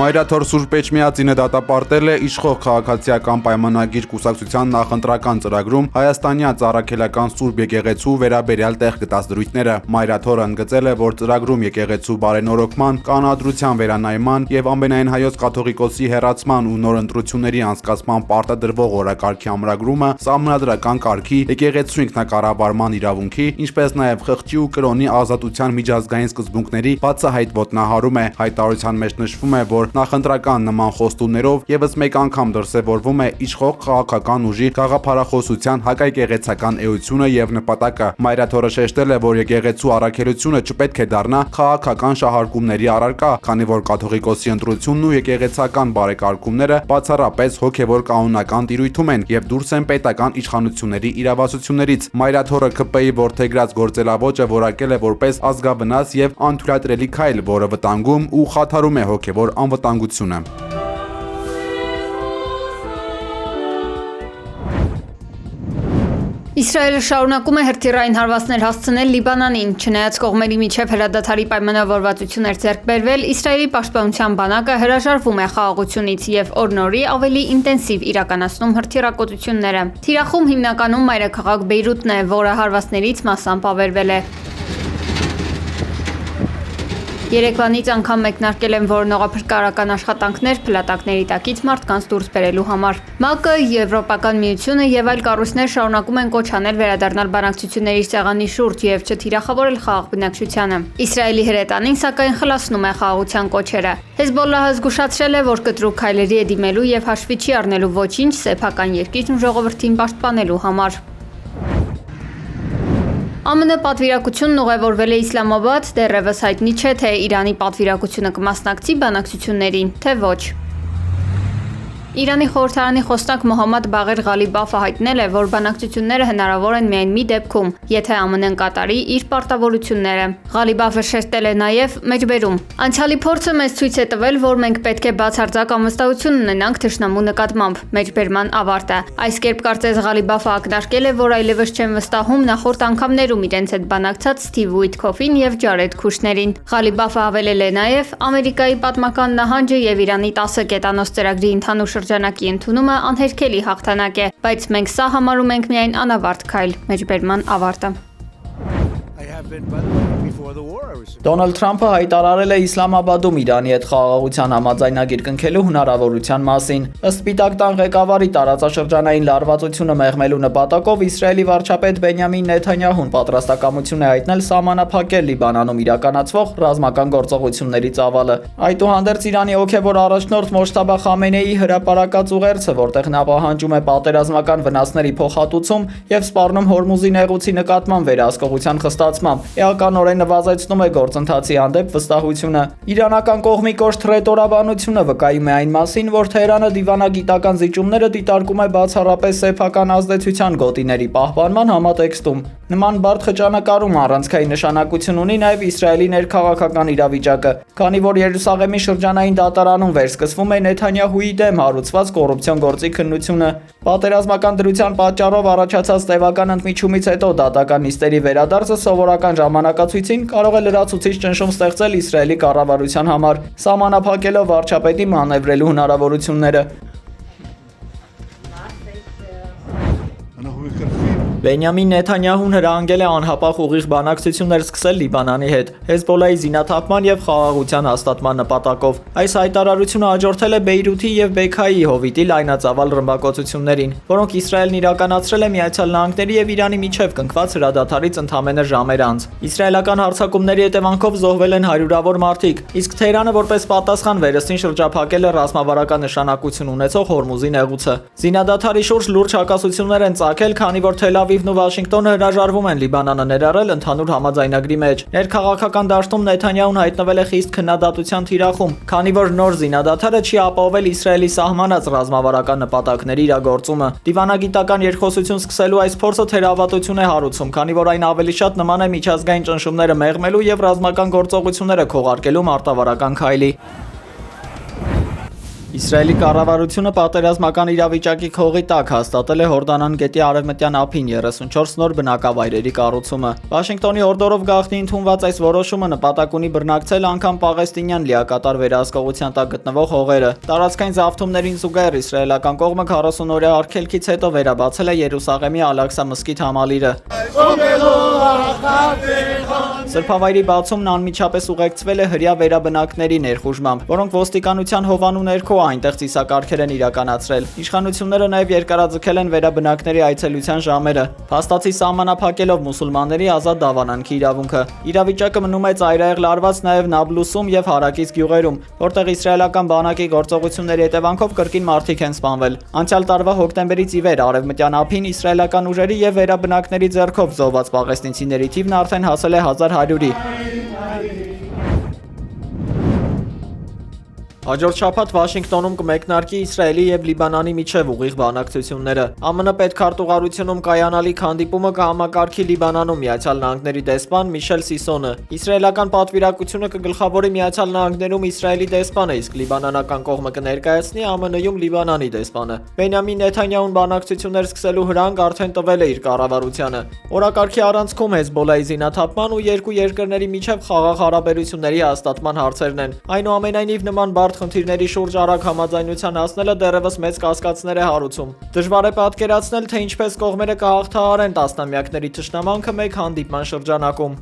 Մայրաթոր Սուրբ Էջմիածինը դատապարտել է իշխող քաղաքացիական պայմանագիր կուսակցության նախընտրական ծրագրում հայաստանյան ծառաքելական Սուրբ եկեղեցու վերաբերյալ տեղ գտած դրույթները։ Մայրաթորը ընդգծել է, որ ծրագրում եկեղեցու բարենորոգման, կանոնադրության վերանայման եւ ամենայն հայոց կաթողիկոսի հեռացման ու նոր ընտրությունների անցկացման պարտադրվող օրակարգի ամրագրումը սահմանադրական կարգի, եկեղեցու ինքնակառավարման իրավունքի, ինչպես նաեւ խղճի ու կրոնի ազատության միջազգային սկզբունքների բացահայտ ոտնահարում է։ Հայտարարության մեջ նշվում է, որ նախընտրական նման խոստումներով եւս մեկ անգամ դրսևորվում է իշխող քաղաքական ուժի գաղափարախոսության հակաեկեղեցական էությունը եւ նպատակը։ Մայրաթորը շեշտել է, որ եկեղեցու առաքելությունը չպետք է դառնա քաղաքական շահարկումների առարկա, քանի որ կաթողիկոսի ընտրությունն ու եկեղեցական բարեկարգումները բացառապես հոգեվոր կանոնական տիրույթում են եւ դուրս են պետական իշխանությունների իրավասություններից։ Մայրաթորը ԿՊ-ի որդեգրած գործելավոճը որակել է որպես ազգաբնաց եւ անթույլատրելի քայլ, որը վտանգում ու խաթարում է հոգեվոր անվտանգությունը։ Իսրայելը շարունակում է հրթիռային հարվածներ հասցնել Լիբանանին, չնայած կողմերի միջև հրադադարի պայմանավորվածություններ ձեռք բերվել, Իսրայելի պաշտպանության բանակը հրաժարվում է խաղաղությունից եւ օր-նորի ավելի ինտենսիվ իրականացնում հրթիռակոծությունները։ Թիրախում հիմնականում մայրաքաղաք Բեյրութն է, որը հարվածներից մասամբ ավերվել է։ Երեկվանից անգամ մեկնարկել են որոնողափրկարարական աշխատանքներ փլատակների տակից մարդկանց դուրս բերելու համար։ ՄԱԿ-ը, Եվրոպական միությունը եւ այլ կառույցներ շարունակում են կոչ անել վերադառնալ բանակցությունների սեղանի շուրջ եւ չթիրախավորել խաղաղ բնակչությանը։ Իսրայելի հրետանին սակայն խլացնում է խաղաղության կոչերը։ Հեզբոլլահը զգուշացրել է, որ կտրուկ քայլերի է դիմելու եւ հաշվի չի առնելու ոչինչ սեփական երկիրն ու ժողովրդին պաշտպանելու համար։ ԱՄՆ պատվիրակությունն ուղևորվել է Իսլամաբադ, դեռևս հայտնի չէ, թե Իրանի պատվիրակությունը կմասնակցի բանակցություններին, թե ոչ։ Իրանի խորհրդարանի խոսնակ Մոհամմադ Բաղեր Ղալիբաֆը հայտնել է, որ բանակցությունները հնարավոր են միայն մի դեպքում, եթե ԱՄՆ-ն կատարի իր պարտավորությունները։ Ղալիբաֆը շեշտել է նաև մեջբերում. «Անցյալի փորձը մեզ ցույց է տվել, որ մենք պետք է բացարձակ անվստահություն ունենանք թշնամու նկատմամբ»։ Մեջբերման ավարտը։ Այս կերպ կարծես Ղալիբաֆը ակնարկել է, որ այլևս չեն վստահում նախորդ անգամներում իրենց հետ բանակցած Սթիվ Ուիթքոֆին եւ Ջարեդ Քուշներին։ Ղալիբաֆը հավելել է նաև Ամերիկայի պատմական նահանջը եւ Իրանի 10 կետանոց ծրագրի ընդհանուր շրջանակի ընդունումը անհերքելի հաղթանակ է, բայց մենք սա համարում ենք միայն անավարտ քայլ։ Մեջբերման ավարտը։ Դոնալդ Թրամփը հայտարարել է Իսլամաբադում Իրանի հետ խաղաղության համաձայնագիր կնքելու հնարավորության մասին։ Ըստ Սպիտակ տան ղեկավարի տարածաշրջանային լարվածությունը մեղմելու նպատակով Իսրայելի վարչապետ Բենյամին Նեթանյահուն պատրաստակամություն է հայտնել սահմանափակել Լիբանանում իրականացվող ռազմական գործողությունների ծավալը։ Այդուհանդերձ Իրանի հոգևոր առաջնորդ Մոջթաբա Խամենեիի հրապարակած ուղերձը, որտեղ նա պահանջում է պատերազմական վնասների փոխհատուցում եւ սպառնում Հորմուզի նեղուցի նկատմամբ վերահսկողության խստացմամբ, էականորեն նվազեցնում է գործընթացի հանդեպ վստահությունը։ Իրանական կողմի կոշտ ռետորաբանությունը վկայում է այն մասին, որ Թեհրանը դիվանագիտական զիջումները դիտարկում է բացառապես սեփական ազդեցության գոտիների պահպանման համատեքստում։ Նման բարդ խճանկարում առանցքային նշանակություն ունի նաև Իսրայելի ներքաղաքական իրավիճակը, քանի որ Երուսաղեմի շրջանային դատարանում վերսկսվում է Նեթանյահուի դեմ հարուցված կոռուպցիոն գործի քննությունը։ Պատերազմական դրության պատճառով առաջացած տևական ընդմիջումից հետո դատական նիստերի վերադարձը սովորական ժամանակացույցին կարող է լրացուցիչ ճնշում ստեղծել Իսրայելի կառավարության համար, սահմանափակելով վարչապետի մանևրելու հնարավորությունները։ Բենյամին Նեթանյահուն հրահանգել է անհապաղ ուղիղ բանակցություններ սկսել Լիբանանի հետ Հեզբոլլայի զինաթափման եւ խաղաղության հաստատման նպատակով։ Այս հայտարարությունը հաջորդել է Բեյրութի եւ Բեքայի հովիտի լայնածավալ ռմբակոծություններին, որոնք Իսրայելն իրականացրել է Միացյալ Նահանգների եւ Իրանի միջև կնքված հրադադարից ընդամենը ժամեր անց։ Իսրայելական հարձակումների հետևանքով զոհվել են հարյուրավոր մարդիկ, իսկ Թեհրանը որպես պատասխան վերստին շրջափակել է ռազմավարական նշանակություն ունեցող Հորմուզի նեղուցը։ Զինադադարի շուրջ լուրջ հակասություններ են ծագել, քանի որ Թել Ավիվն ու Վաշինգտոնը հրաժարվում են Լիբանանը ներառել ընդհանուր համաձայնագրի մեջ։ Ներքաղաքական դաշտում Նեթանյահուն հայտնվել է խիստ քննադատության թիրախում, քանի որ նոր զինադադարը չի ապահովել Իսրայելի սահմանած ռազմավարական նպատակների իրագործումը։ Դիվանագիտական երկխոսություն սկսելու այս փորձը թերավատություն է հարուցում, քանի որ այն ավելի շատ նման է միջազգային ճնշումները մեղմելու եւ ռազմական գործողությունները քողարկելու մարտավարական քայլի։ Իսրայելի կառավարությունը պատերազմական իրավիճակի քողի տակ հաստատել է Հորդանան գետի արևմտյան ափին 34 նոր բնակավայրերի կառուցումը։ Վաշինգտոնի օրդորով գաղտնի ընդունված այս որոշումը նպատակ ունի բռնակցել անգամ պաղեստինյան լիակատար վերահսկողության տակ գտնվող հողերը։ Տարածքային զավթումներին զուգահեռ իսրայելական կողմը 40-օրյա արգելքից հետո վերաբացել է Երուսաղեմի Ալ-Աղսա մզկիթ համալիրը։ Սրբավայրի բացումն անմիջապես ուղեկցվել է հրյա վերաբնակների ներխուժմամբ, որոնք ոստիկանության հովանու ներքո այնտեղ ծիսակարգեր են իրականացրել։ Իշխանությունները նաև երկարաձգել են վերաբնակների այցելության ժամերը, փաստացի սահմանափակելով մուսուլմանների ազատ դավանանքի իրավունքը։ Իրավիճակը մնում է ծայրահեղ լարված նաև Նաբլուսում եւ հարակից գյուղերում, որտեղ իսրայելական բանակի գործողությունների հետևանքով կրկին մարդիկ են սպանվել։ Անցյալ տարվա հոկտեմբերից ի վեր արևմտյան ափին իսրայելական ուժերի եւ վերաբնակների ձեռքով զոհված պաղեստինցիների թիվն արդեն հասել է 1100-ի։ Հաջորդ շաբաթ Վաշինգտոնում կմեկնարկի Իսրայելի եւ Լիբանանի միջև ուղիղ բանակցությունները։ ԱՄՆ պետքարտուղարությունում կայանալիք հանդիպումը կհամակարգի Լիբանանում Միացյալ Նահանգների դեսպան Միշել Սիսոնը։ Իսրայելական պատվիրակությունը կգլխավորի Միացյալ Նահանգներում Իսրայելի դեսպանը, իսկ լիբանանական կողմը կներկայացնի ԱՄՆ-ում Լիբանանի դեսպանը։ Բենյամին Նեթանյահուն բանակցություններ սկսելու հրանգ արդեն տվել է իր կառավարությանը։ Օրակարգի առանցքում Հեզբոլայի զինաթափման ու երկու երկրների միջև խաղաղ հարաբերությունների հաստատման հարցերն են։ Այնուամենայնիվ նման բարդ խնդիրների շուրջ արագ համաձայնության հասնելը դեռևս մեծ կասկածներ է հարուցում։ Դժվար է պատկերացնել, թե ինչպես կողմերը կհաղթահարեն տասնամյակների թշնամանքը մեկ հանդիպման շրջանակում։